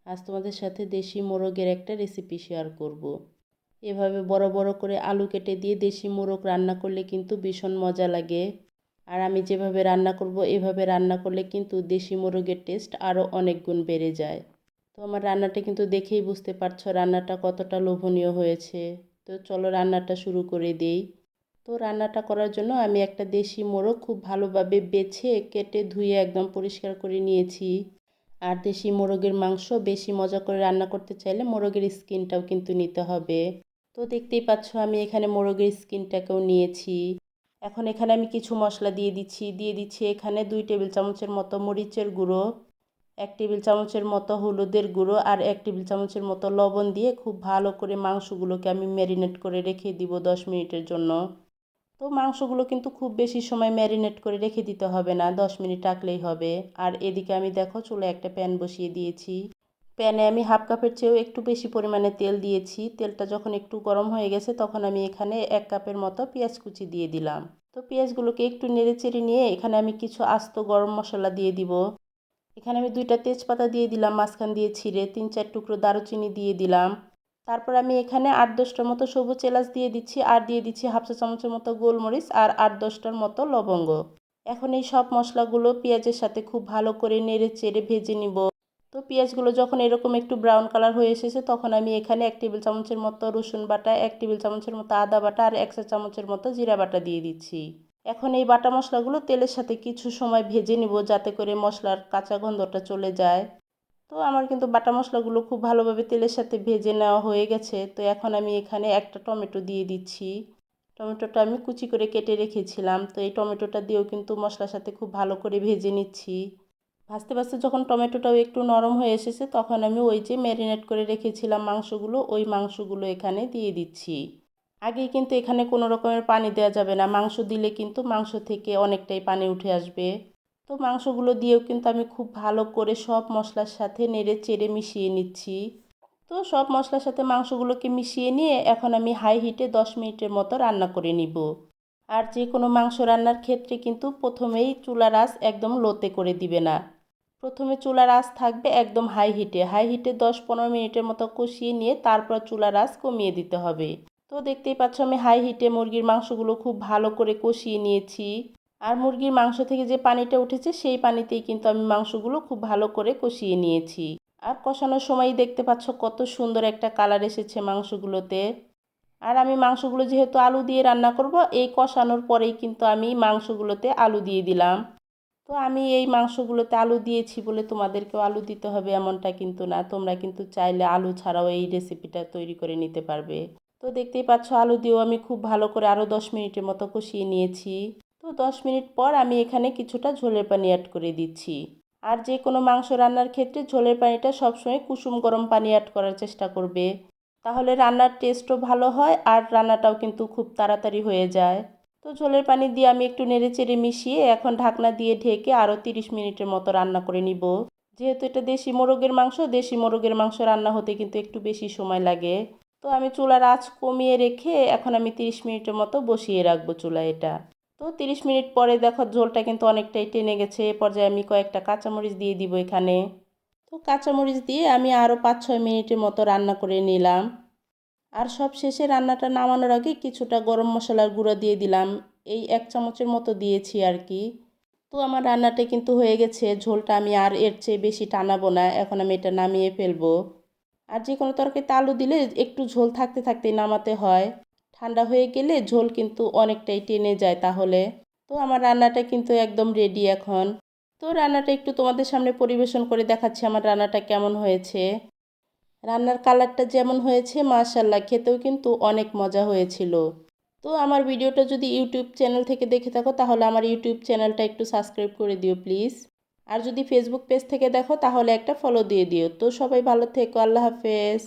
আজ তোমাদের সাথে দেশি মোরগের একটা রেসিপি শেয়ার করব। এভাবে বড় বড় করে আলু কেটে দিয়ে দেশি মোরগ রান্না করলে কিন্তু ভীষণ মজা লাগে। আর আমি যেভাবে রান্না করব এভাবে রান্না করলে কিন্তু দেশি মোরগের টেস্ট আরও অনেক গুণ বেড়ে যায়। তো আমার রান্নাটা কিন্তু দেখেই বুঝতে পারছো রান্নাটা কতটা লোভনীয় হয়েছে। তো চলো রান্নাটা শুরু করে দেই। তো রান্নাটা করার জন্য আমি একটা দেশি মোরগ খুব ভালোভাবে বেছে কেটে ধুয়ে একদম পরিষ্কার করে নিয়েছি। আর দেশি মোরগের মাংস বেশি মজা করে রান্না করতে চাইলে মোরগের স্কিনটাও কিন্তু নিতে হবে। তো দেখতেই পাচ্ছ আমি এখানে মোরগের স্কিনটাকেও নিয়েছি। এখন এখানে আমি কিছু মশলা দিয়ে দিচ্ছি এখানে 2 টেবিল চামচের মতো মরিচের গুঁড়ো, 1 টেবিল চামচের মতো হলুদের গুঁড়ো আর 1 টেবিল চামচের মতো লবণ দিয়ে খুব ভালো করে মাংসগুলোকে আমি ম্যারিনেট করে রেখে দিব 10 মিনিটের জন্য। তো মাংসগুলো কিন্তু খুব বেশি সময় ম্যারিনেট করে রেখে দিতে হবে না, 10 মিনিট রাখলেই হবে। আর এদিকে আমি দেখো চুলায় একটা প্যান বসিয়ে দিয়েছি। প্যানে আমি হাফ কাপের চেয়েও একটু বেশি পরিমাণে তেল দিয়েছি। তেলটা যখন একটু গরম হয়ে গেছে তখন আমি এখানে 1 কাপের মতো পেঁয়াজ কুচি দিয়ে দিলাম। তো পেঁয়াজগুলোকে একটু নেড়েচেড়ে নিয়ে এখানে আমি কিছু আস্ত গরম মশলা দিয়ে দিব। এখানে আমি 2টা তেজপাতা দিয়ে দিলাম মাঝখান দিয়ে ছিঁড়ে, 3-4 টুকরো দারুচিনি দিয়ে দিলাম। তারপর আমি এখানে 8-10টার মতো সবুজ এলাচ দিয়ে দিচ্ছি আর দিয়ে দিচ্ছি হাফ চা চামচের মতো গোলমরিচ আর 8-10টার মতো লবঙ্গ। এখন এই সব মশলাগুলো পেঁয়াজের সাথে খুব ভালো করে নেড়ে চেড়ে ভেজে নিব। তো পেঁয়াজগুলো যখন এরকম একটু ব্রাউন কালার হয়ে এসেছে তখন আমি এখানে 1 টেবিল চামচের মতো রসুন বাটা, 1 টেবিল চামচের মতো আদা বাটা আর 1 চা চামচের মতো জিরা বাটা দিয়ে দিচ্ছি। এখন এই বাটা মশলাগুলো তেলের সাথে কিছু সময় ভেজে নিব যাতে করে মশলার কাঁচা গন্ধটা চলে যায়। তো আমার কিন্তু বাটা মশলাগুলো খুব ভালোভাবে তেলের সাথে ভেজে নেওয়া হয়ে গেছে। তো এখন আমি এখানে একটা টমেটো দিয়ে দিচ্ছি। টমেটোটা আমি কুচি করে কেটে রেখেছিলাম। তো এই টমেটোটা দিয়েও কিন্তু মশলার সাথে খুব ভালো করে ভেজে নিচ্ছি। ভাজতে ভাজতে যখন টমেটোটাও একটু নরম হয়ে এসেছে তখন আমি ওই যে ম্যারিনেট করে রেখেছিলাম মাংসগুলো, ওই মাংসগুলো এখানে দিয়ে দিচ্ছি। আগেই কিন্তু এখানে কোনো রকমের পানি দেওয়া যাবে না, মাংস দিলে কিন্তু মাংস থেকে অনেকটাই পানি উঠে আসবে। তো মাংসগুলো দিয়েও কিন্তু আমি খুব ভালো করে সব মশলার সাথে নেড়ে চেড়ে মিশিয়ে নিচ্ছি। তো সব মশলার সাথে মাংসগুলোকে মিশিয়ে নিয়ে এখন আমি হাই হিটে 10 মিনিটের মতো রান্না করে নিব। আর যে কোনো মাংস রান্নার ক্ষেত্রে কিন্তু প্রথমেই চুলার আঁচ একদম লোতে করে দিবে না। প্রথমে চুলার আঁচ থাকবে একদম হাই হিটে 10-15 মিনিটের মতো কষিয়ে নিয়ে তারপর চুলার আঁচ কমিয়ে দিতে হবে। তো দেখতেই পাচ্ছ আমি হাই হিটে মুরগির মাংসগুলো খুব ভালো করে কষিয়ে নিয়েছি। আর মুরগির মাংস থেকে যে পানিটা উঠেছে সেই পানিতেই কিন্তু আমি মাংসগুলো খুব ভালো করে কষিয়ে নিয়েছি। আর কষানোর সময়ই দেখতে পাচ্ছ কত সুন্দর একটা কালার এসেছে মাংসগুলোতে। আর আমি মাংসগুলো যেহেতু আলু দিয়ে রান্না করব, এই কষানোর পরেই কিন্তু আমি মাংসগুলোতে আলু দিয়ে দিলাম। তো আমি এই মাংসগুলোতে আলু দিয়েছি বলে তোমাদেরকেও আলু দিতে হবে এমনটা কিন্তু না, তোমরা কিন্তু চাইলে আলু ছাড়াও এই রেসিপিটা তৈরি করে নিতে পারবে। তো দেখতেই পাচ্ছ আলু দিয়েও আমি খুব ভালো করে আরও 10 মিনিটের মতো কষিয়ে নিয়েছি। তো 10 মিনিট পর আমি এখানে কিছুটা ঝোলের পানি অ্যাড করে দিচ্ছি। আর যে কোনো মাংস রান্নার ক্ষেত্রে ঝোলের পানিটা সবসময় কুসুম গরম পানি অ্যাড করার চেষ্টা করবে, তাহলে রান্নার টেস্টও ভালো হয় আর রান্নাটাও কিন্তু খুব তাড়াতাড়ি হয়ে যায়। তো ঝোলের পানি দিয়ে আমি একটু নেড়েচেড়ে মিশিয়ে এখন ঢাকনা দিয়ে ঢেকে আরও 30 মিনিটের মতো রান্না করে নিব। যেহেতু এটা দেশি মোরগের মাংস রান্না হতে কিন্তু একটু বেশি সময় লাগে। তো আমি চুলার আঁচ কমিয়ে রেখে এখন আমি 30 মিনিটের মতো বসিয়ে রাখবো চুলায় এটা। তো 30 মিনিট পরে দেখো ঝোলটা কিন্তু অনেকটাই টেনে গেছে, এ পর্যায়ে আমি কয়েকটা কাঁচামরিচ দিয়ে দিব এখানে। তো কাঁচামরিচ দিয়ে আমি আরও 5-6 মিনিটের মতো রান্না করে নিলাম। আর সব শেষে রান্নাটা নামানোর আগে কিছুটা গরম মশলার গুঁড়ো দিয়ে দিলাম, এই 1 চামচের মতো দিয়েছি আর কি। তো আমার রান্নাটা কিন্তু হয়ে গেছে, ঝোলটা আমি আর এর চেয়ে বেশি টানাবো না, এখন আমি এটা নামিয়ে ফেলবো। আর যে কোনো তরকারিতে আলু দিলে একটু ঝোল থাকতে থাকতেই নামাতে হয়, ঠান্ডা হয়ে গেলে ঝোল কিন্তু অনেকটাই টেনে যায় তাহলে। তো আমার রান্নাটা কিন্তু একদম রেডি এখন। তো রান্নাটা একটু তোমাদের সামনে পরিবেশন করে দেখাচ্ছি আমার রান্নাটা কেমন হয়েছে। রান্নার কালারটা যেমন হয়েছে মাশাআল্লাহ খেতেও কিন্তু অনেক মজা হয়েছিল। তো আমার ভিডিওটা যদি ইউটিউব চ্যানেল থেকে দেখে থাকো তাহলে আমার ইউটিউব চ্যানেলটা একটু সাবস্ক্রাইব করে দিও প্লিজ। আর যদি ফেসবুক পেজ থেকে দেখো তাহলে একটা ফলো দিয়ে দিও। তো সবাই ভালো থেকো, আল্লাহ হাফেজ।